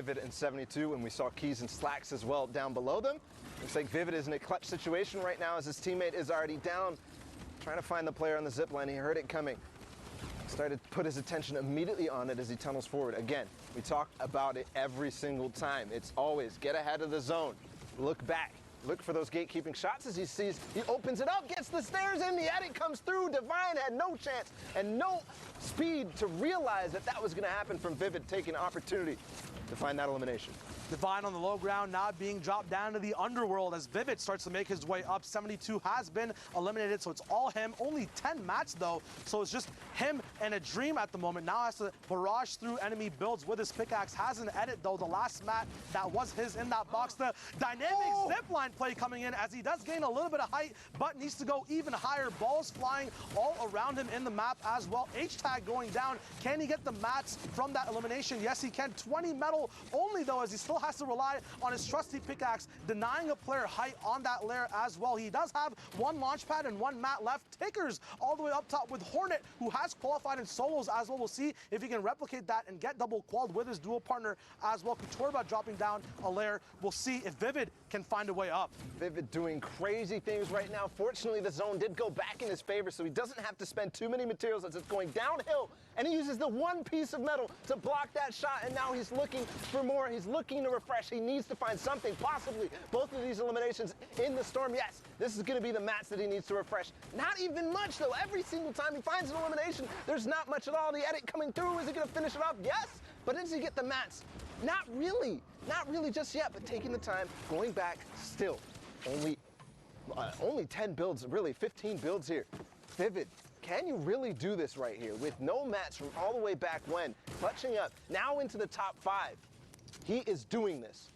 Vivid and 72, and we saw Keys and Slacks as well down below them. Looks like Vivid is in a clutch situation right now as his teammate is already down, trying to find the player on the zip line. He heard it coming. Started to put his attention immediately on it as he tunnels forward. Again, we talk about it every single time. It's always get ahead of the zone, look back, look for those gatekeeping shots as he sees, he opens it up, gets the stairs in, the edit comes through. Divine had no chance and no speed to realize that that was going to happen from Vivid taking an opportunity to find that elimination. Divine on the low ground now being dropped down to the underworld as Vivid starts to make his way up. 72 has been eliminated, so it's all him. Only 10 mats though, so it's just him and a Dream at the moment. Now has to barrage through enemy builds with his pickaxe. Has an edit though. The last mat that was his in that box. The dynamic zipline play coming in as he does gain a little bit of height, but needs to go even higher. Balls flying all around him in the map as well. H-tag going down. Can he get the mats from that elimination? Yes, he can. 20 metal only though, as he still has to rely on his trusty pickaxe, denying a player height on that layer as well. He does have one launch pad and one mat left. Tickers all the way up top with Hornet, who has qualified in solos as well. We'll see if he can replicate that and get double qualled with his dual partner as well. Kuturba dropping down a layer. We'll see if Vivid can find a way up. Vivid doing crazy things right now. Fortunately, the zone did go back in his favor, so he doesn't have to spend too many materials as it's going downhill, and he uses the one piece of metal to block that shot, and now he's looking for more. He's looking to refresh. He needs to find something, possibly both of these eliminations in the storm. Yes, this is going to be the mats that he needs to refresh. Not even much though. Every single time he finds an elimination, there's not much at all. The edit coming through, is he going to finish it off? Yes, but does he get the mats? Not really just yet, but taking the time, going back, still only 10 builds, really 15 builds here. Vivid, can you really do this right here with no mats from all the way back when? Clutching up, now into the top 5. He is doing this.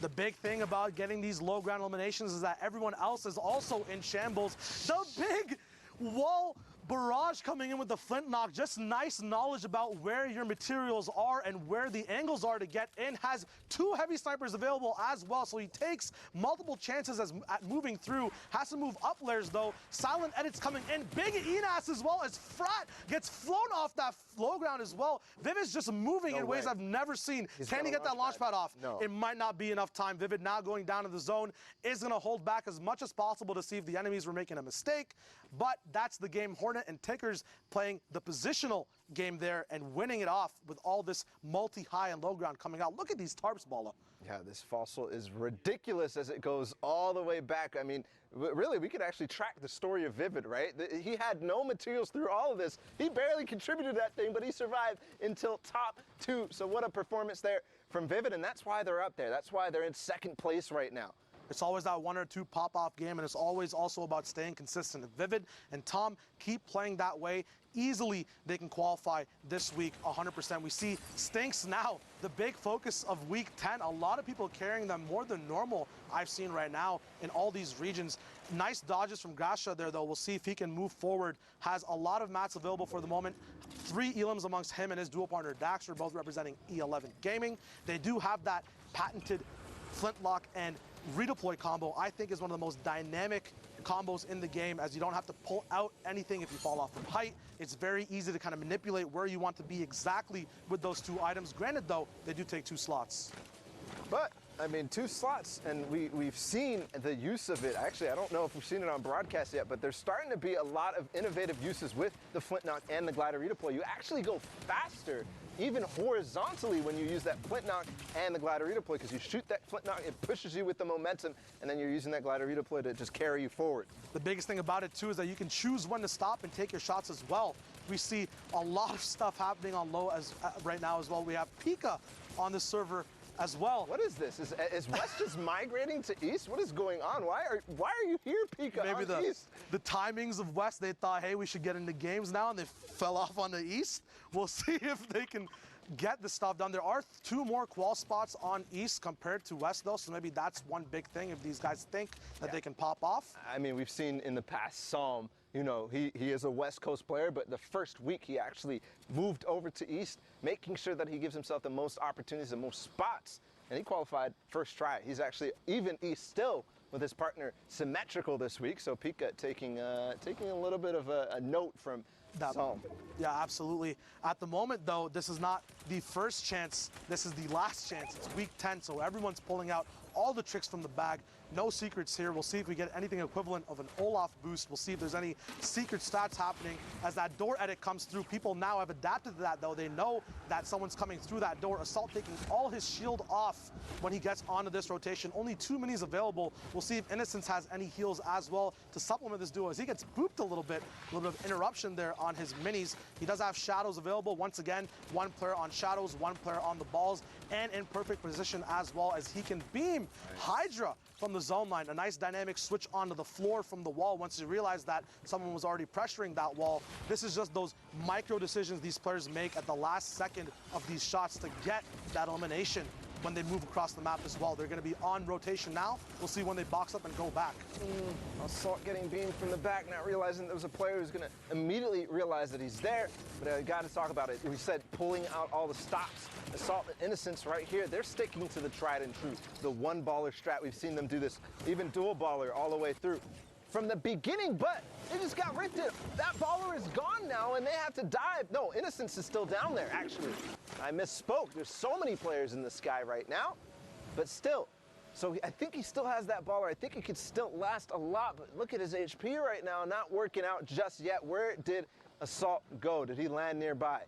The big thing about getting these low ground eliminations is that everyone else is also in shambles. The big wall barrage coming in with the flintlock, just nice knowledge about where your materials are and where the angles are to get in. Has 2 heavy snipers available as well, so he takes multiple chances at moving through. Has to move up layers though. Silent edits coming in. Big Enas as well as Frat gets flown off that low ground as well. Vivid's just moving in ways I've never seen. Can he get that launch pad off? No. It might not be enough time. Vivid now going down to the zone is going to hold back as much as possible to see if the enemies were making a mistake, but that's the game. Hornet and Tickers playing the positional game there and winning it off with all this multi-high and low ground coming out. Look at these tarps, Bala. Yeah, this fossil is ridiculous as it goes all the way back. I mean, really, we could actually track the story of Vivid, right? He had no materials through all of this. He barely contributed to that thing, but he survived until top 2. So what a performance there from Vivid, and that's why they're up there. That's why they're in second place right now. It's always that 1 or 2 pop-off game, and it's always also about staying consistent. If Vivid and Tom keep playing that way, easily they can qualify this week 100%. We see Stinks now, the big focus of week 10. A lot of people carrying them more than normal I've seen right now in all these regions. Nice dodges from Grasha there though. We'll see if he can move forward. Has a lot of mats available for the moment. 3 elims amongst him and his dual partner Daxter, both representing E11 Gaming. They do have that patented flintlock and redeploy combo. I think is one of the most dynamic combos in the game, as you don't have to pull out anything if you fall off from height. It's very easy to kind of manipulate where you want to be exactly with those 2 items. Granted though, they do take 2 slots. But I mean, 2 slots, and we've seen the use of it. Actually, I don't know if we've seen it on broadcast yet, but there's starting to be a lot of innovative uses with the flintlock and the glider redeploy. You actually go faster, even horizontally, when you use that flintlock and the glider redeploy, because you shoot that flintlock, it pushes you with the momentum, and then you're using that glider redeploy to just carry you forward. The biggest thing about it too is that you can choose when to stop and take your shots as well. We see a lot of stuff happening on low as right now as well. We have Pika on the server as well. What is this? Is West just migrating to East? What is going on? Why are you here, Pika? Maybe East? the timings of West, they thought, hey, we should get into games now, and they fell off on the East. We'll see if they can get the stuff done. There are 2 more qual spots on East compared to West though, so maybe that's one big thing if these guys think that they can pop off. I mean, we've seen in the past Psalm, you know, he is a West Coast player, but the first week he actually moved over to East, making sure that he gives himself the most opportunities, the most spots, and he qualified first try. He's actually even East still with his partner symmetrical this week. So Pika taking a little bit of a note from that Psalm. Yeah, absolutely. At the moment, though, this is not the first chance. This is the last chance. It's week 10, so everyone's pulling out all the tricks from the bag. No secrets here. We'll see if we get anything equivalent of an Olaf boost. We'll see if there's any secret stats happening as that door edit comes through. People now have adapted to that, though. They know that someone's coming through that door. Assault taking all his shield off when he gets onto this rotation. Only 2 minis available. We'll see if Innocence has any heals as well to supplement this duo as he gets booped a little bit of interruption there on his minis. He does have shadows available. Once again, 1 player on shadows, 1 player on the balls, and in perfect position as well as he can beam Hydra from the zone line. A nice dynamic switch onto the floor from the wall once he realized that someone was already pressuring that wall. This is just those micro decisions these players make at the last second of these shots to get that elimination when they move across the map as well. They're going to be on rotation now. We'll see when they box up and go back. Assault getting beamed from the back, not realizing there was a player who's going to immediately realize that he's there. But I got to talk about it. We said pulling out all the stops. Assault and Innocence right here, they're sticking to the tried and true, the 1 baller strat. We've seen them do this, even dual baller all the way through from the beginning, but they just got ripped. That baller is gone now, and they have to dive. No, Innocence is still down there, actually. I misspoke. There's so many players in the sky right now, but still. So I think he still has that baller. I think he could still last a lot, but look at his HP right now, not working out just yet. Where did Assault go? Did he land nearby?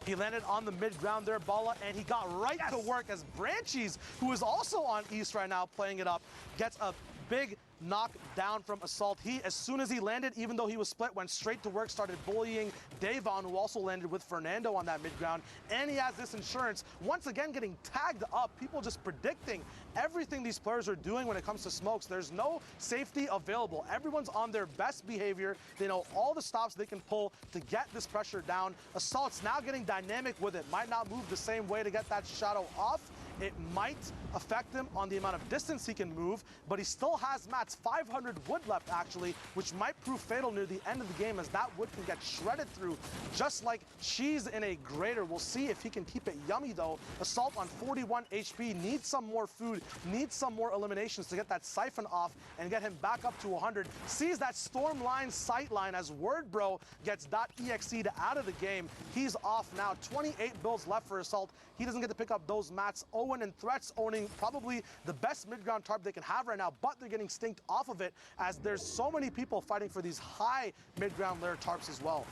He landed on the mid-ground there, Bala, and he got right to work as Branchies, who is also on East right now, playing it up, gets a big knock down from Assault. He, as soon as he landed, even though he was split, went straight to work, started bullying Davon, who also landed with Fernando on that mid-ground, and he has this insurance. Once again, getting tagged up, people just predicting everything these players are doing when it comes to smokes. There's no safety available. Everyone's on their best behavior. They know all the stops they can pull to get this pressure down. Assault's now getting dynamic with it. Might not move the same way to get that shadow off. It might affect him on the amount of distance he can move, but he still has mats, 500 wood left actually, which might prove fatal near the end of the game as that wood can get shredded through just like cheese in a grater. We'll see if he can keep it yummy though. Assault on 41 HP, needs some more food, needs some more eliminations to get that siphon off and get him back up to 100. Sees that storm line sight line as Wordbro gets .exed out of the game. He's off now, 28 builds left for Assault. He doesn't get to pick up those mats. Owen and Threats owning probably the best mid-ground tarp they can have right now, but they're getting stinked off of it as there's so many people fighting for these high mid-ground layer tarps as well.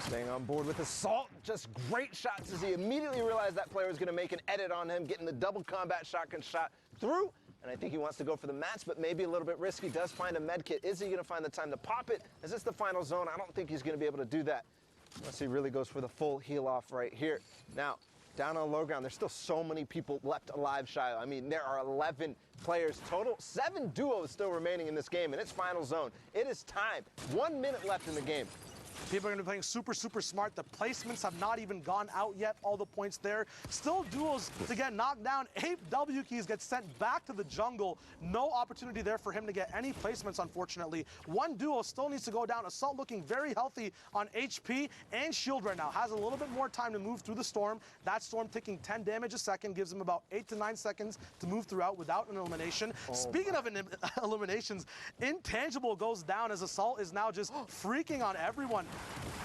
Staying on board with Assault, just great shots as he immediately realized that player was going to make an edit on him, getting the double combat shotgun shot through. And I think he wants to go for the mats, but maybe a little bit risky. Does find a med kit. Is he going to find the time to pop it? Is this the final zone? I don't think he's going to be able to do that unless he really goes for the full heal off right here. Now, down on low ground, there's still so many people left alive, Shiloh. I mean, there are 11 players total, 7 duos still remaining in this game, and it's final zone. It is time. 1 minute left in the game. People are going to be playing super, super smart. The placements have not even gone out yet. All the points there. Still duels to get knocked down. 8 W keys get sent back to the jungle. No opportunity there for him to get any placements, unfortunately. 1 duo still needs to go down. Assault looking very healthy on HP and shield right now. Has a little bit more time to move through the storm. That storm taking 10 damage a second gives him about 8 to 9 seconds to move throughout without an elimination. Speaking of eliminations, Intangible goes down as Assault is now just freaking on everyone.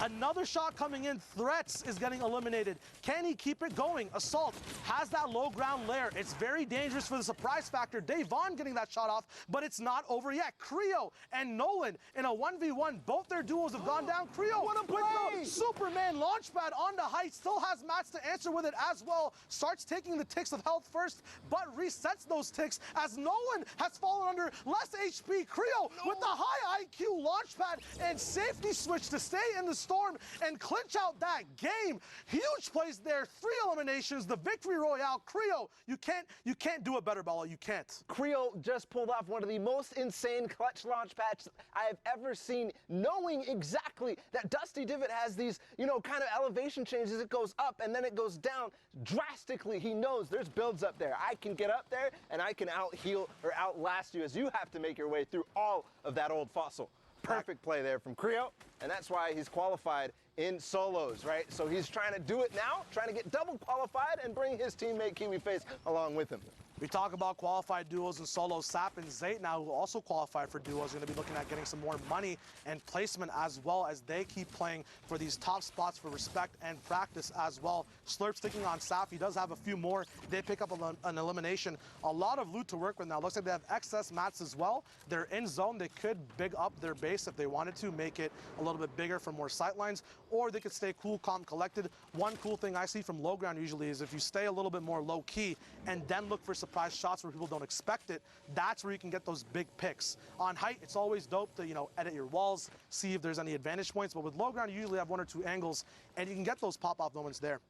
Another shot coming in. Threats is getting eliminated. Can he keep it going? Assault has that low ground lair. It's very dangerous for the surprise factor. Davon getting that shot off, but it's not over yet. Creo and Nolan in a 1v1. Both their duos have gone down. Creo with the Superman launchpad on the height. Still has mats to answer with it as well. Starts taking the ticks of health first, but resets those ticks as Nolan has fallen under less HP. Creo with the high IQ launchpad and safety switch to stay in the storm and clinch out that game. Huge plays there. 3 eliminations. The victory royale. Creo, you can't do it better, Bala. You can't. Creo just pulled off one of the most insane clutch launch pads I have ever seen, knowing exactly that Dusty Divot has these, kind of elevation changes. It goes up and then it goes down drastically. He knows there's builds up there. I can get up there and I can out-heal or outlast you as you have to make your way through all of that old fossil. Perfect play there from Creo, and that's why he's qualified in solos, right? So he's trying to do it now, trying to get double qualified and bring his teammate Kiwi Face along with him. We talk about qualified duos and solos. Sap and Zayt now, who also qualified for duos, are going to be looking at getting some more money and placement as well as they keep playing for these top spots for respect and practice as well. Slurp sticking on Sap. He does have a few more. They pick up an elimination. A lot of loot to work with now. Looks like they have excess mats as well. They're in zone. They could big up their base if they wanted to, make it a little bit bigger for more sightlines, or they could stay cool, calm, collected. One cool thing I see from low ground usually is if you stay a little bit more low key and then look for surprise shots where people don't expect it, that's where you can get those big picks. On height, it's always dope to, edit your walls, see if there's any advantage points, but with low ground, you usually have one or two angles, and you can get those pop-off moments there.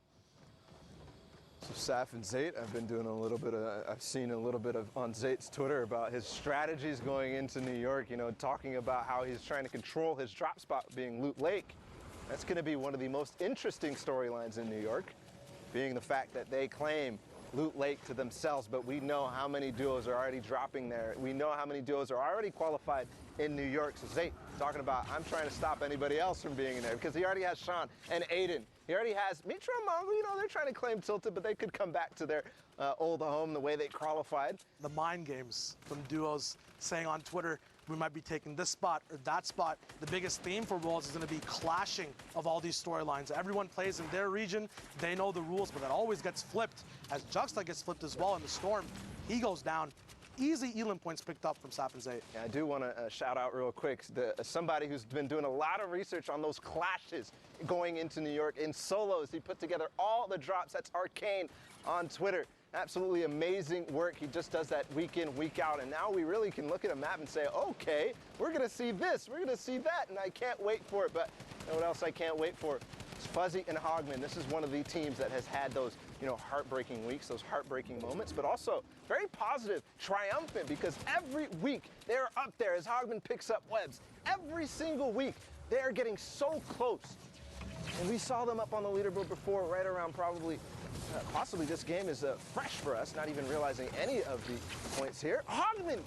So Saf and Zayt, I've seen a little bit of on Zayt's Twitter about his strategies going into New York, talking about how he's trying to control his drop spot being Loot Lake. That's going to be one of the most interesting storylines in New York, being the fact that they claim Loot Lake to themselves, but we know how many duos are already dropping there. We know how many duos are already qualified in New York. So Zayt talking about, I'm trying to stop anybody else from being in there because he already has Sean and Aiden. He already has Mitra and Mongo, they're trying to claim Tilted, but they could come back to their old home the way they qualified. The mind games from duos saying on Twitter, we might be taking this spot or that spot. The biggest theme for Worlds is going to be clashing of all these storylines. Everyone plays in their region. They know the rules, but that always gets flipped. As Juxta gets flipped as well in the Storm, he goes down. Easy Elam points picked up from Sap and Zayt. Yeah, I do want to shout out real quick somebody who's been doing a lot of research on those clashes going into New York in solos. He put together all the drops. That's Arcane on Twitter. Absolutely amazing work. He just does that week in, week out, and now we really can look at a map and say, okay, we're gonna see this, we're gonna see that, and I can't wait for it. But you know what else I can't wait for? It's Fuzzy and Hogman. This is one of the teams that has had those, heartbreaking weeks, those heartbreaking moments, but also very positive, triumphant, because every week they're up there as Hogman picks up webs. Every single week, they are getting so close. And we saw them up on the leaderboard before, right around probably possibly this game is fresh for us, not even realizing any of the points here. Hogman,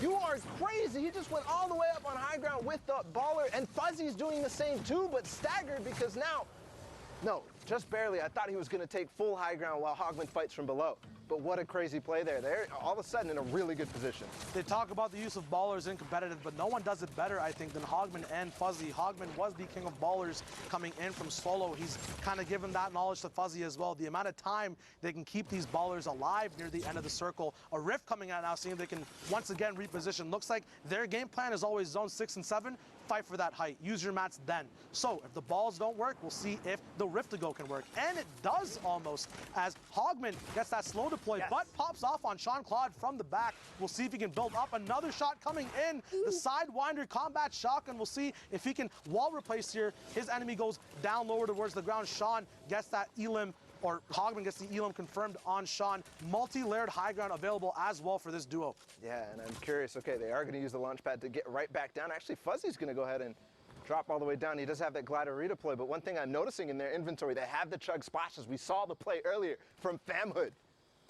you are crazy. He just went all the way up on high ground with the baller, and Fuzzy's doing the same too, but staggered because now, no, just barely. I thought he was going to take full high ground while Hogman fights from below. But what a crazy play there. They're all of a sudden in a really good position. They talk about the use of ballers in competitive, but no one does it better, I think, than Hogman and Fuzzy. Hogman was the king of ballers coming in from solo. He's kind of given that knowledge to Fuzzy as well. The amount of time they can keep these ballers alive near the end of the circle. A Rift coming out now, seeing if they can once again reposition. Looks like their game plan is always zone 6 and 7. Fight for that height. Use your mats then. So if the balls don't work, we'll see if the Rift to go can work. And it does almost, as Hogman gets that slow deploy, yes, but pops off on Sean Claude from the back. We'll see if he can build up. Another shot coming in. The Sidewinder combat shotgun. We'll see if he can wall replace here. His enemy goes down lower towards the ground. Sean gets that Elim, or Hogman gets the Elim confirmed on Sean. Multi-layered high ground available as well for this duo. Yeah, and I'm curious, okay, they are going to use the launch pad to get right back down. Actually, Fuzzy's going to go ahead and drop all the way down. He does have that glider redeploy, but one thing I'm noticing in their inventory, they have the chug splashes. We saw the play earlier from Famhood.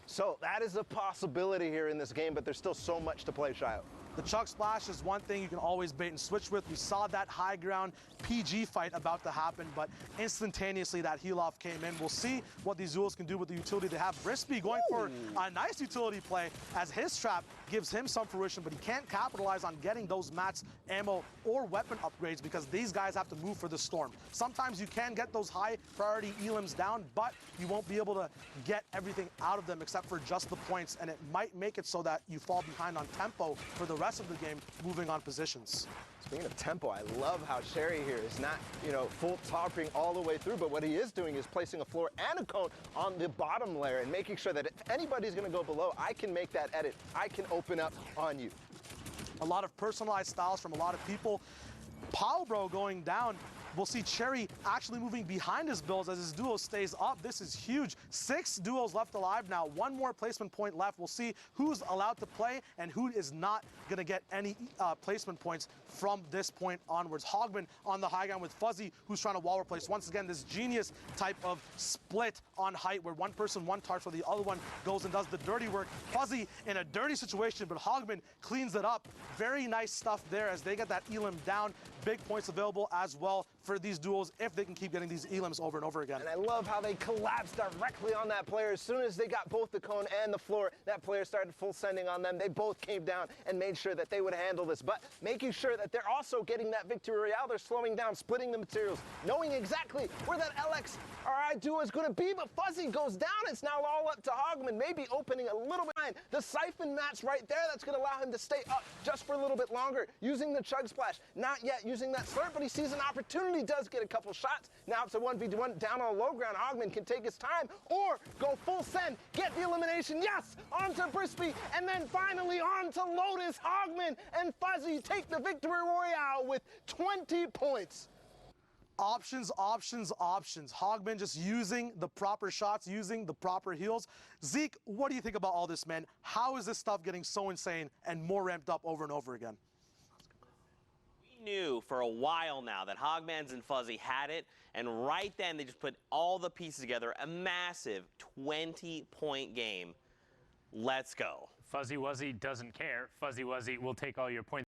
So that is a possibility here in this game, but there's still so much to play, Shio. The Chug Splash is one thing you can always bait and switch with. We saw that high ground PG fight about to happen, but instantaneously that heal-off came in. We'll see what these duels can do with the utility they have. Brispy going for a nice utility play as his trap gives him some fruition, but he can't capitalize on getting those mats, ammo, or weapon upgrades because these guys have to move for the Storm. Sometimes you can get those high priority elims down, but you won't be able to get everything out of them except for just the points, and it might make it so that you fall behind on tempo for the rest of the game, moving on positions. Speaking of tempo, I love how Sherry here is not, full topping all the way through, but what he is doing is placing a floor and a cone on the bottom layer and making sure that if anybody's going to go below, I can make that edit. I can open up on you. A lot of personalized styles from a lot of people. Powbro going down. We'll see Cherry actually moving behind his builds as his duo stays up. This is huge. 6 duos left alive now. 1 more placement point left. We'll see who's allowed to play and who is not going to get any placement points from this point onwards. Hogman on the high ground with Fuzzy, who's trying to wall replace. Once again, this genius type of split on height where one person, one target, so the other one goes and does the dirty work. Fuzzy in a dirty situation, but Hogman cleans it up. Very nice stuff there as they get that Elim down. Big points available as well for these duels if they can keep getting these elims over and over again. And I love how they collapsed directly on that player. As soon as they got both the cone and the floor, that player started full sending on them. They both came down and made sure that they would handle this, but making sure that they're also getting that victory royale. They're slowing down, splitting the materials, knowing exactly where that LX or I duo is going to be, but Fuzzy goes down. It's now all up to Hogman, maybe opening a little bit behind. The Siphon match right there, that's going to allow him to stay up just for a little bit longer, using the Chug Splash. Not yet using that slurp, but he sees an opportunity, does get a couple shots. Now it's a 1v1 down on low ground. Hogman can take his time or go full send, get the elimination. Yes, onto Brispy, and then finally onto Lotus. Hogman and Fuzzy take the victory royale with 20 points. Options, options, options. Hogman just using the proper shots, using the proper heals. Zeke, what do you think about all this, man? How is this stuff getting so insane and more ramped up over and over again? We knew for a while now that Hogmans and Fuzzy had it, and right then they just put all the pieces together. A massive 20-point game. Let's go. Fuzzy Wuzzy doesn't care. Fuzzy Wuzzy will take all your points.